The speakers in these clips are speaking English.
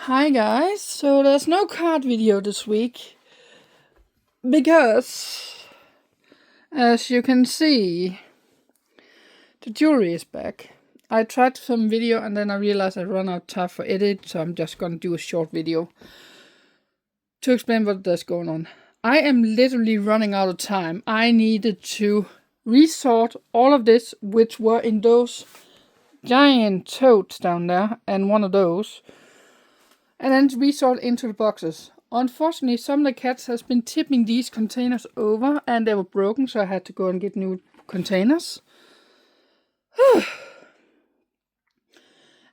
Hi guys, so there's no card video this week because, as you can see, the jewelry is back. I tried to film video and then I realized I ran out of time for edit, so I'm just gonna do a short video to explain what there's going on. I am literally running out of time. I needed to resort all of this, which were in those giant totes down there, and one of those, and then resort into the boxes. Unfortunately, some of the cats has been tipping these containers over and they were broken, so I had to go and get new containers.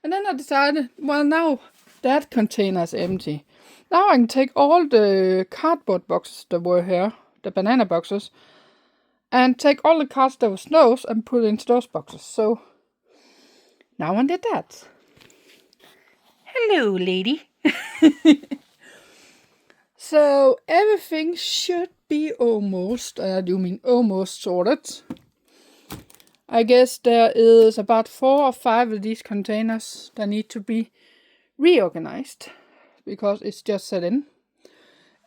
And then I decided, well, now that container is empty. Now I can take all the cardboard boxes that were here, the banana boxes, and take all the cards that was those and put it into those boxes. So now I did that. Hello, lady. So everything should be almost, I do mean almost sorted. I guess there is about 4 or 5 of these containers that need to be reorganized because it's just set in.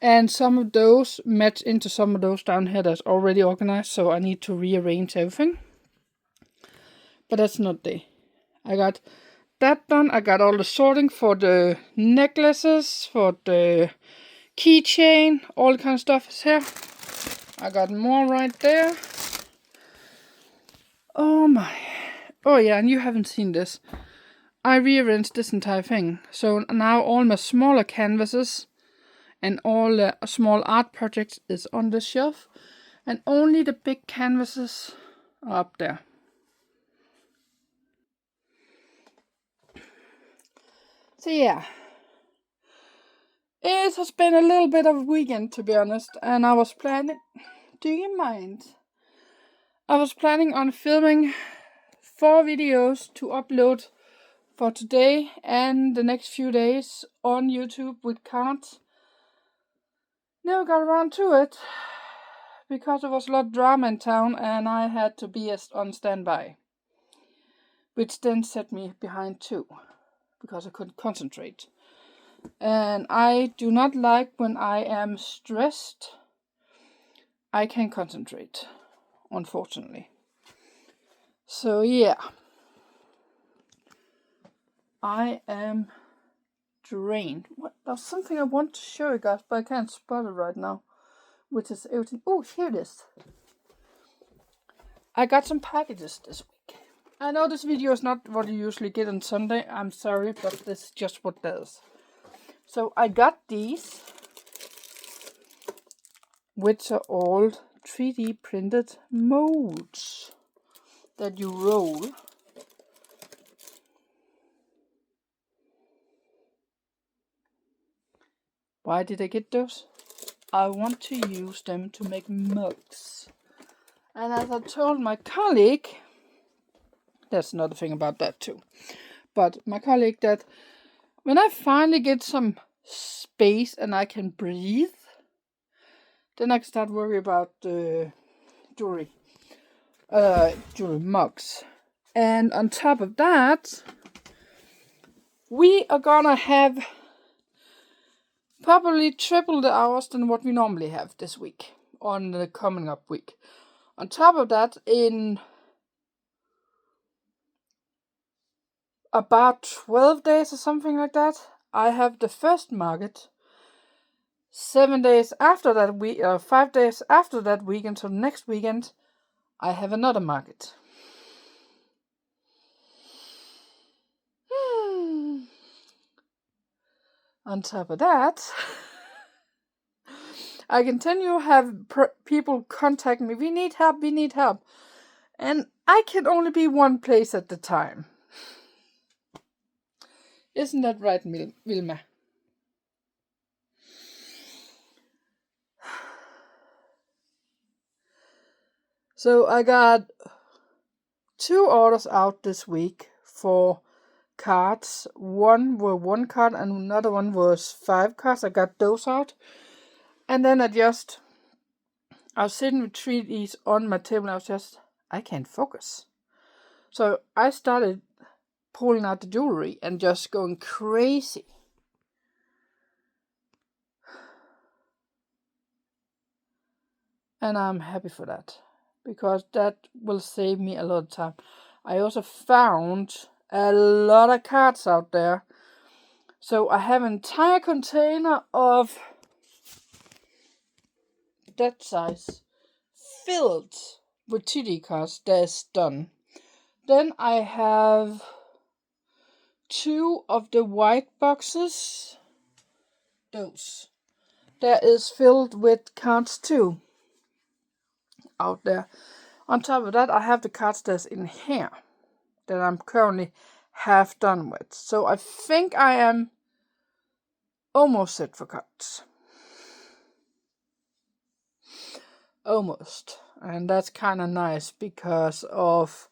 And some of those match into some of those down here that's already organized, so I need to rearrange everything. But that's not the. I got that done. I got all the sorting for the necklaces, for the keychain, all the kind of stuff is here. I got more right there. Oh my. Oh yeah, and you haven't seen this. I rearranged this entire thing. So now all my smaller canvases and all the small art projects is on the shelf. And only the big canvases are up there. So yeah. It has been a little bit of a weekend, to be honest, and I was planning... Do you mind? I was planning on filming 4 videos to upload for today and the next few days on YouTube with cards. Never got around to it because there was a lot of drama in town and I had to be on standby, which then set me behind too because I couldn't concentrate. And I do not like when I am stressed. I can concentrate, unfortunately. So yeah, I am drained. What? There's something I want to show you guys, but I can't spot it right now. Which is everything. Oh, here it is. I got some packages this week. I know this video is not what you usually get on Sunday. I'm sorry, but this is just what it is. So I got these, which are all 3D printed molds that you roll. Why did I get those? I want to use them to make mugs. And as I told my colleague, that's another thing about that too. But my colleague, that when I finally get some space and I can breathe, then I can start worrying about jewelry mugs. And on top of that, we are gonna have probably triple the hours than what we normally have this week on the coming up week. On top of that, in about 12 days or something like that, I have the first market. 7 days after that week, 5 days after that weekend, so next weekend, I have another market. On top of that, I continue to have people contact me. We need help, we need help. And I can only be one place at the time. Isn't that right, Vilma? So I got 2 orders out this week for cards. One were 1 card and another one was 5 cards. I got those out. And then I was sitting with 3 of these on my table and I can't focus. So I started pulling out the jewelry and just going crazy. And I'm happy for that, because that will save me a lot of time. I also found a lot of cards out there. So I have an entire container of that size filled with TD cards. That's done. Then I have 2 of the white boxes. Those. That is filled with cards too. Out there. On top of that, I have the cards that's in here that I'm currently half done with. So I think I am almost set for cards. Almost. And that's kind of nice because of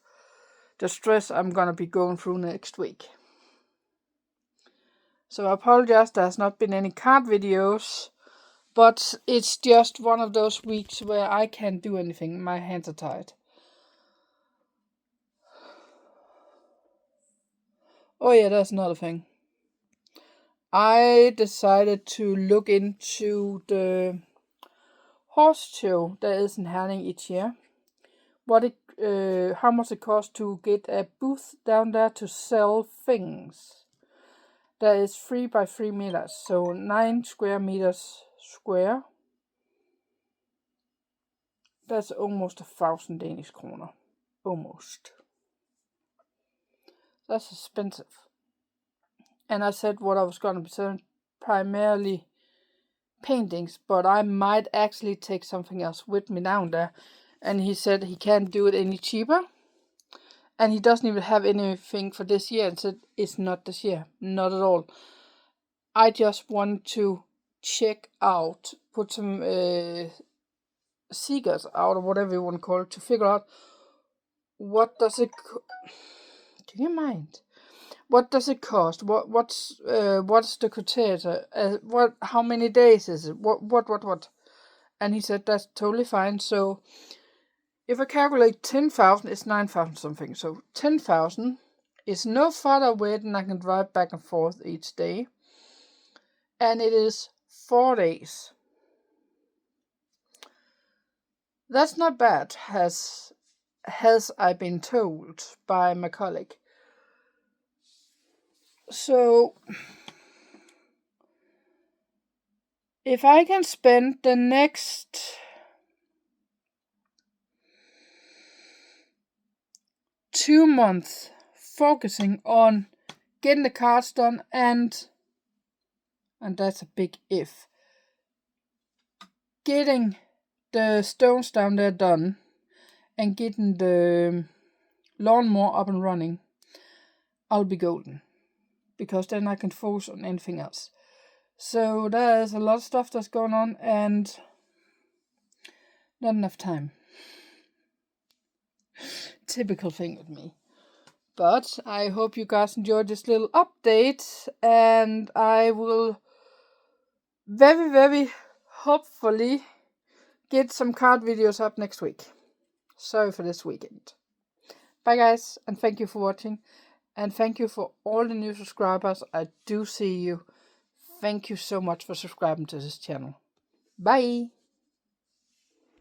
the stress I'm gonna be going through next week. So I apologize, there's not been any card videos, but it's just one of those weeks where I can't do anything. My hands are tied. Oh yeah, that's another thing. I decided to look into the horse show that is in Herning each year. How much it costs to get a booth down there to sell things. That is 3 by 3 meters, so 9 square meters square. That's almost 1,000 Danish kroner. Almost. That's expensive. And I said what I was going to be selling, primarily paintings, but I might actually take something else with me down there. And he said he can't do it any cheaper. And he doesn't even have anything for this year. And said it's not this year. Not at all. I just want to check out, put some seekers out, or whatever you want to call it, to figure out what does it do you mind? What does it cost? What's the criteria? How many days is it? What? And he said that's totally fine. So if I calculate 10,000, it's 9,000 something. So 10,000 is no farther away than I can drive back and forth each day. And it is 4 days. That's not bad, has I been told by my colleague. So if I can spend the next 2 months focusing on getting the cards done, and that's a big if, getting the stones down there done and getting the lawnmower up and running, I'll be golden, because then I can focus on anything else. So there's a lot of stuff that's going on and not enough time. Typical thing with me. But I hope you guys enjoyed this little update, and I will very, very hopefully get some card videos up next week. Sorry for this weekend. Bye guys, and thank you for watching. And thank you for all the new subscribers. I do see you. Thank you so much for subscribing to this channel. Bye!